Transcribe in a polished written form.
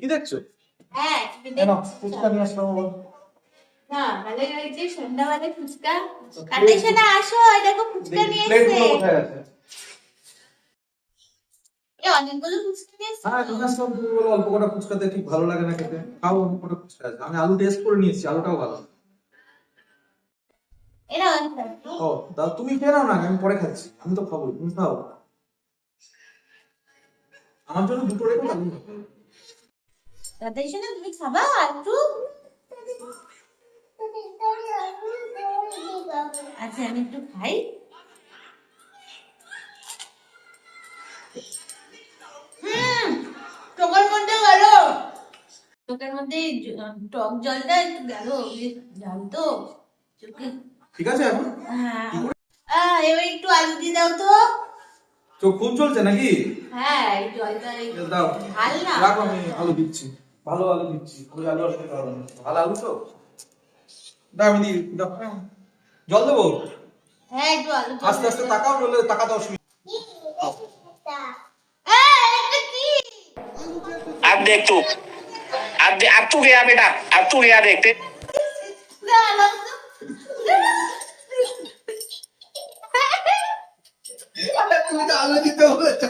কি দেখছো? হ্যাঁ, কেন ফুচকা নিয়ে আসলাম বল? না ভালো হয়েছে সন্ধ্যাবেলা ফুচকা। কাটাইছে না, আসো এই দেখো ফুচকা নিয়ে প্লেট এসেছে। গুলো কোথায় আছে? এই অনেকগুলো ফুচকা নিয়ে এসেছে। হ্যাঁ তুমি আসলাম, তুমি বলো অল্প কটা ফুচকাতে ঠিক ভালো লাগে না খেতে। খাও, অল্প কটা ফুচকা আছে, আমি আলু টেস্ট করে নিয়েছি, আলুটাও ভালো। এরা অনেক ও দাও, তুমি খেয়ে নাও না, আমি পরে খাচ্ছি। আমি তো খাবো, তুমি খাও। আমার জন্য দুটো রেখো না। কাটাইছে না, তুমি খাবা একটু? আচ্ছা আমি একটু খাই। চোখের মধ্যে গেল, চোখের মধ্যে টক জলটা একটু গেল, জাল তো চোখে। ঠিক আছে এখন? হ্যাঁ এবার একটু আলু দিয়ে দাও তো। চোখ খুব চলছে নাকি? হ্যাঁ এই জলটা দাও, ঝাল না। রাখো, আমি আলু দিচ্ছি। ভালো আলু দিচ্ছি, ওই আলু আর খেতে পারবো না। ভালো আলু তো, দাও আমি দিই, দাও। জল দেবো? হ্যাঁ একটু আলু আস্তে আস্তে তাকাও, নইলে তাকাতে অসুবিধা। এটা কি? अब देख तू, अब तू गया बेटा, अब तू गया देखते। না না তুমি তো আলু দিতে বলেছো।